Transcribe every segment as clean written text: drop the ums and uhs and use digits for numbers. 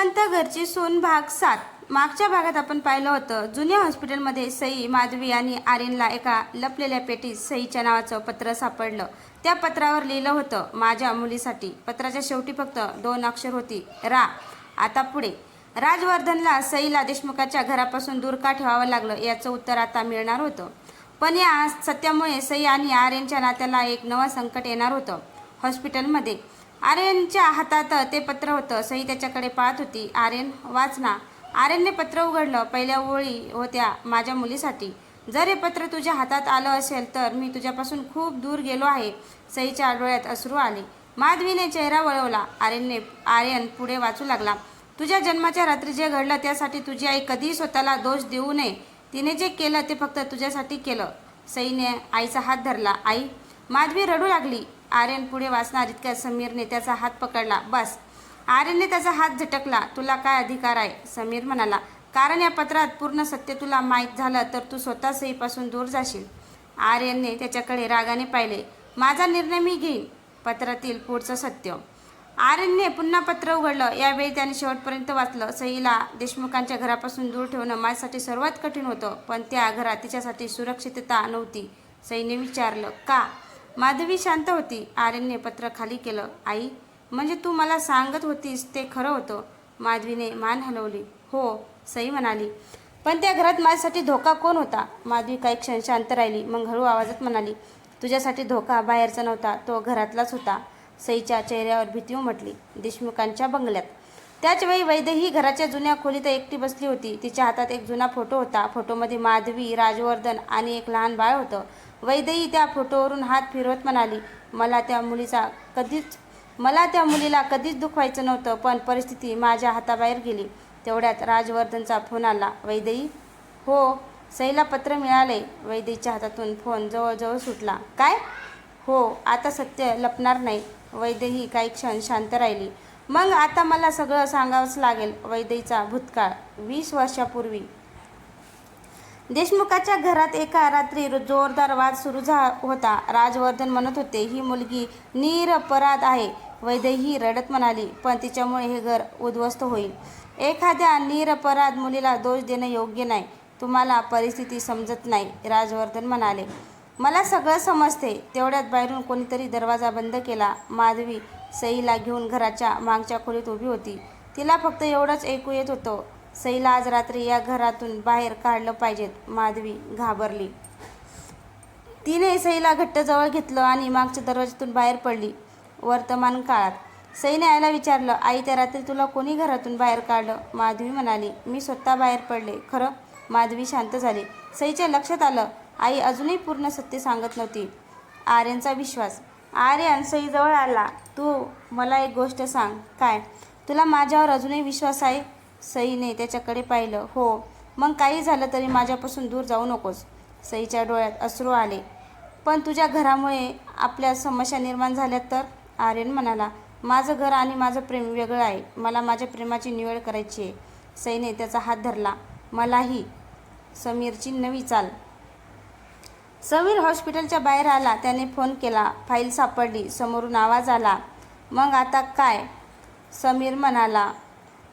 श्रीमंत घरची सून भाग 7. मागच्या भागात आपण पाहिलं होतं, जुन्या हॉस्पिटलमध्ये सई, माधवी आणि आर्यनला एका लपलेल्या पेटीत सईच्या नावाचं पत्र सापडलं. त्या पत्रावर लिहिलं होतं, माझ्या मुलीसाठी. पत्राच्या शेवटी फक्त 2 अक्षर होती, रा. आता पुढे राजवर्धनला सईला देशमुखाच्या घरापासून दूर का ठेवावं लागलं याचं उत्तर आता मिळणार होतं. पण या सत्यामुळे सई आणि आर्यनच्या नात्याला एक नवं संकट येणार होतं. हॉस्पिटलमध्ये आर्यनच्या हातात ते पत्र होतं. सई त्याच्याकडे पाहत होती. आर्यन, वाच ना. आर्यनने पत्र उघडलं. पहिल्या ओळी होत्या, माझ्या मुलीसाठी. जर हे पत्र तुझ्या हातात आलं असेल तर मी तुझ्यापासून खूप दूर गेलो आहे. सईच्या डोळ्यात अश्रू आले. माधवीने चेहरा वळवला. आर्यन पुढे वाचू लागला. तुझ्या जन्माच्या रात्री जे घडलं त्यासाठी तुझी आई कधीही स्वतःला दोष देऊ नये. तिने जे केलं ते फक्त तुझ्यासाठी केलं. सईने आईचा हात धरला. आई. माधवी रडू लागली. आर्यन पुढे वाचणार इतक्या समीरने त्याचा हात पकडला. बस. आर्यनने त्याचा हात झटकला. तुला काय अधिकार आहे? समीर म्हणाला. कारण या पत्रात पूर्ण सत्य तुला माहीत झालं तर तू स्वतः सईपासून दूर जाशील. आर्यनने त्याच्याकडे रागाने पाहिले. माझा निर्णय मी घेईन. पत्रातील पुढचं सत्य. आर्यनने पुन्हा पत्र उघडलं. यावेळी त्याने शेवटपर्यंत वाचलं. सईला देशमुखांच्या घरापासून दूर ठेवणं माझ्यासाठी सर्वात कठीण होतं, पण त्या घरात तिच्यासाठी सुरक्षितता नव्हती. सईने विचारलं, का? माधवी शांत होती. आर्यनने पत्र खाली केलं. आई, म्हणजे तू मला सांगत होतीस ते खरं होतं? माधवीने मान हलवली. हो, सई म्हणाली. पण त्या घरात माझ्यासाठी धोका कोण होता? माधवी काही क्षण शांत राहिली. मग हळू आवाजात म्हणाली, तुझ्यासाठी धोका बाहेरचा नव्हता, तो घरातलाच होता. सईच्या चेहऱ्यावर भीती उमटली. देशमुखांच्या बंगल्यात त्याच वेळी वैदेही घराच्या जुन्या खोलीत एकटी बसली होती. तिच्या हातात एक जुना फोटो होता. फोटोमध्ये माधवी, राजवर्धन आणि एक लहान बाळ होतं. वैदेही त्या फोटोवरून हात फिरवत म्हणाली, मला त्या मुलीला कधीच दुखवायचं नव्हतं, पण परिस्थिती माझ्या हाताबाहेर गेली. तेवढ्यात राजवर्धनचा फोन आला. वैदेही. हो. सईला पत्र मिळाले. वैदेहीच्या हातातून फोन जवळजवळ सुटला. काय? हो, आता सत्य लपणार नाही. वैदेही काही क्षण शांत राहिली. मग आता मला सगळं सांगावंच लागेल. वैदेहीचा भूतकाळ. 20 वर्षापूर्वी देशमुखाच्या घरात एका रात्री जोरदार वाद सुरू होता. राजवर्धन म्हणत होते, ही मुलगी निरपराध आहे. वैदेही रडत म्हणाली, पण तिच्यामुळे हे घर उद्ध्वस्त होईल. एखाद्या निरपराध मुलीला दोष देणं योग्य नाही. तुम्हाला परिस्थिती समजत नाही. राजवर्धन म्हणाले, मला सगळं समजते. तेवढ्यात बाहेरून कोणीतरी दरवाजा बंद केला. माधवी सईला घेऊन घराच्या मागच्या खोलीत उभी होती. तिला फक्त एवढंच ऐकू येत होतं, सईला आज रात्री या घरातून बाहेर काढलं पाहिजेत. माधवी घाबरली. तिने सईला घट्ट जवळ घेतलं आणि मागच्या दरवाजातून बाहेर पडली. वर्तमान काळात सईने आईला विचारलं, आई, त्या रात्री तुला कोणी घरातून बाहेर काढलं? माधवी म्हणाली, मी स्वतः बाहेर पडले. खरं? माधवी शांत झाली. सईच्या लक्षात आलं, आई अजूनही पूर्ण सत्य सांगत नव्हती. आर्यनचा विश्वास. आर्यन सईजवळ आला. तू मला एक गोष्ट सांग. काय? तुला माझ्यावर अजूनही विश्वास आहे? सईने त्याच्याकडे पाहिलं. हो. मग काही झालं तरी माझ्यापासून दूर जाऊ नकोस. सईच्या डोळ्यात अश्रू आले. पण तुझ्या घरामुळे आपल्या समस्या निर्माण झाल्या तर? आर्यन म्हणाला, माझं घर आणि माझं प्रेम वेगळं आहे. मला माझ्या प्रेमाची निवड करायची आहे. सईने त्याचा हात धरला. मलाही. समीरची नवी चाल. समीर हॉस्पिटलच्या बाहेर आला. त्याने फोन केला. फाईल सापडली. समोरून आवाज आला. मग आता काय? समीर म्हणाला,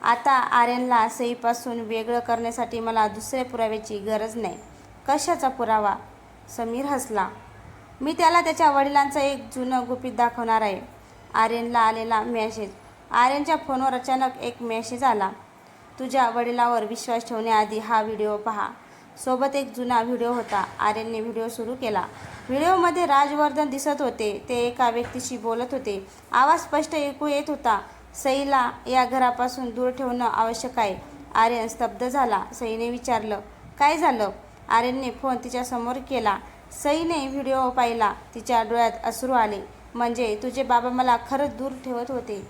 आता आर्यनला सईपासून वेगळं करण्यासाठी मला दुसऱ्या पुराव्याची गरज नाही. कशाचा पुरावा? समीर हसला. मी त्याला त्याच्या वडिलांचं एक जुनं गुपित दाखवणार आहे. आर्यनला आलेला मेसेज. आर्यनच्या फोनवर अचानक एक मेसेज आला. तुझ्या वडिलांवर विश्वास ठेवण्याआधी हा व्हिडिओ पहा. सोबत एक जुना व्हिडिओ होता. आर्यनने व्हिडिओ सुरू केला. व्हिडिओमध्ये राजवर्धन दिसत होते. ते एका व्यक्तीशी बोलत होते. आवाज स्पष्ट ऐकू येत होता. सईला या घरापासून दूर ठेवणं आवश्यक आहे. आर्यन स्तब्ध झाला. सईने विचारलं, काय झालं? आर्यनने फोन तिच्यासमोर केला. सईने व्हिडिओ पाहिला. तिच्या डोळ्यात अश्रू आले. म्हणजे तुझे बाबा मला खरंच दूर ठेवत होते?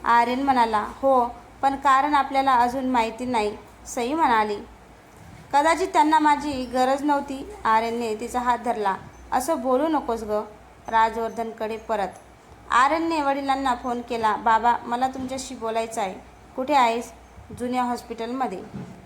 आर्यन म्हणाला, हो, पण कारण आपल्याला अजून माहिती नाही. सई म्हणाली, कदाचित त्यांना माझी गरज नव्हती. आर्यनने तिचा हात धरला. असं बोलू नकोस ग. राजवर्धनकडे परत. आर्यनने वडिलांना फोन केला. बाबा, मला तुमच्याशी बोलायचं आहे. कुठे आहेस? जुन्या हॉस्पिटलमध्ये.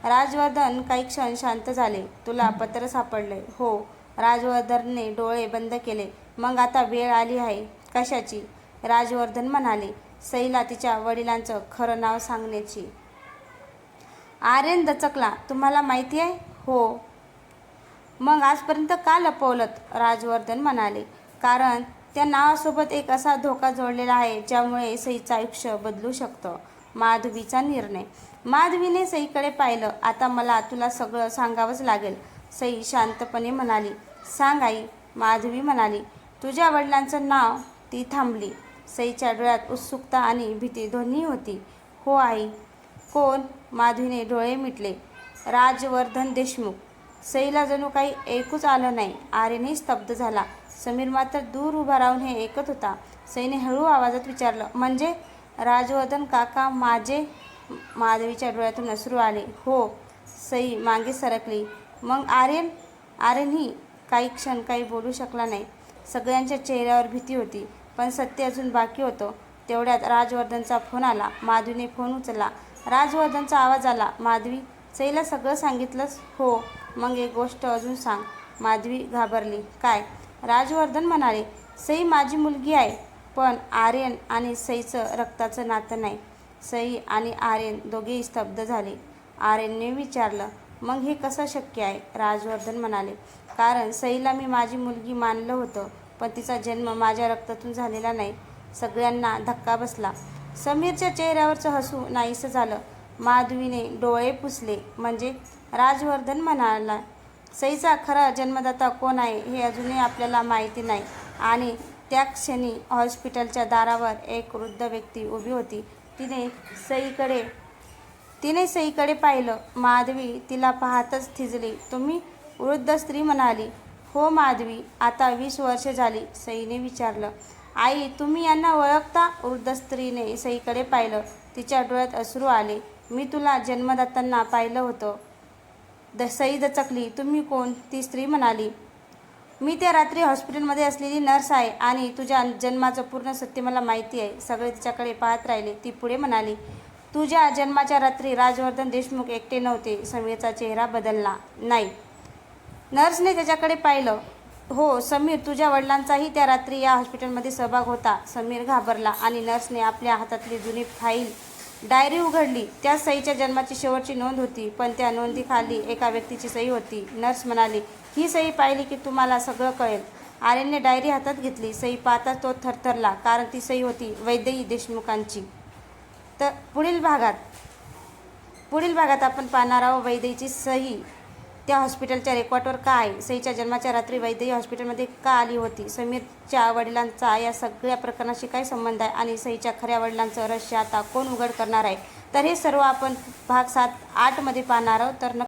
राजवर्धन काही क्षण शांत झाले. तुला पत्र सापडले? हो. राजवर्धनने डोळे बंद केले. मग आता वेळ आली आहे. कशाची? राजवर्धन म्हणाले. सईला तिच्या वडिलांचं खरं नाव सांगण्याची. आर्यन दचकला. तुम्हाला माहिती आहे? हो. मग आजपर्यंत का लपवलंत? राजवर्धन म्हणाले. कारण त्या नावासोबत एक असा धोका जोडलेला आहे ज्यामुळे सईचं आयुष्य बदलू शकतं. माधवीचा निर्णय. माधवीने सईकडे पाहिलं. आता मला तुला सगळं सांगावंच लागेल, सई शांतपणे म्हणाली. सांग आई, माधवी म्हणाली. तुझ्या वडिलांचं नाव. ती थांबली. सईच्या डोळ्यात उत्सुकता आणि भीती दोन्ही होती. हो आई. कोण? माधवीने डोळे मिटले. राजवर्धन देशमुख. सईला जणू काही ऐकूच आलं नाही. आर्यनही स्तब्ध झाला. समीर मात्र दूर उभा राहून हे ऐकत होता. सईने हळू आवाजात विचारलं, म्हणजे राजवर्धन काका माझे? माधवीच्या डोळ्यातून अश्रू आले. हो. सई मागे सरकली. मग आर्यन? आर्यनही काही क्षण काही बोलू शकला नाही. सगळ्यांच्या चेहऱ्यावर भीती होती, पण सत्य अजून बाकी होतं. तेवढ्यात राजवर्धनचा फोन आला. माधवीने फोन उचलला. राजवर्धनचा आवाज आला. माधवी, सईला सगळं सांगितलंस? हो. मग एक गोष्ट अजून सांग. माधवी घाबरली. काय? राजवर्धन म्हणाले. सई माझी मुलगी आहे, पण आर्यन आणि सईचं रक्ताचं नातं नाही. सई आणि आर्यन दोघेही स्तब्ध झाले. आर्यनने विचारलं, मग हे कसं शक्य आहे? राजवर्धन म्हणाले. कारण सईला मी माझी मुलगी मानलं होतं, पण तिचा जन्म माझ्या रक्तातून झालेला नाही. सगळ्यांना धक्का बसला. समीरच्या चेहऱ्यावरचं हसू नाहीसं झालं. माधवीने डोळे पुसले. म्हणजे? राजवर्धन म्हणाला. सईचा खरा जन्मदाता कोण आहे हे अजूनही आपल्याला माहिती नाही. आणि त्या क्षणी हॉस्पिटलच्या दारावर एक वृद्ध व्यक्ती उभी होती. तिने सईकडे पाहिलं. माधवी तिला पाहतच थिजली. तुम्ही? वृद्ध स्त्री म्हणाली. हो माधवी, आता 20 वर्षे झाली. सईने विचारलं. आई, तुम्ही यांना ओळखता? वृद्ध स्त्रीने सईकडे पाहिलं. तिच्या डोळ्यात अश्रू आले. मी तुला जन्मदात्यांना पाहिलं होतं. सई दचकली. तुम्ही कोण? ती स्त्री म्हणाली. मी त्या रात्री हॉस्पिटलमध्ये असलेली नर्स आहे आणि तुझ्या जन्माचं पूर्ण सत्य मला माहिती आहे. सगळे तिच्याकडे पाहत राहिले. ती पुढे म्हणाली. तुझ्या जन्माच्या रात्री राजवर्धन देशमुख एकटे नव्हते. समीरचा चेहरा बदलला. नाही. नर्सने त्याच्याकडे पाहिलं. हो समीर, तुझ्या वडिलांचाही त्या रात्री या हॉस्पिटलमध्ये सहभाग होता. समीर घाबरला आणि नर्सने आपल्या हातातली जुनी फाईल डायरी उघडली. त्या सईच्या जन्माची शेवटची नोंद होती, पण त्या नोंदीखाली एका व्यक्तीची सही होती. नर्स म्हणाली. ही सही पाहिली की तुम्हाला सगळं कळेल. आर्यनने डायरी हातात घेतली. सही पाहताच तो थरथरला, कारण ती सही होती वैदेही देशमुखांची. तर पुढील भागात आपण पाहणार आहोत वैदेहीची सही त्या हॉस्पिटलच्या रेकॉर्डवर का आहे, सईच्या जन्माच्या रात्री वैदेही हॉस्पिटलमध्ये का आली होती, समीरच्या वडिलांचा या सगळ्या प्रकरणाशी काय संबंध आहे आणि सईच्या खऱ्या वडिलांचं रहस्य आता कोण उघड करणार आहे. तर हे सर्व आपण भाग 7-8 मध्ये पाहणार आहोत. तर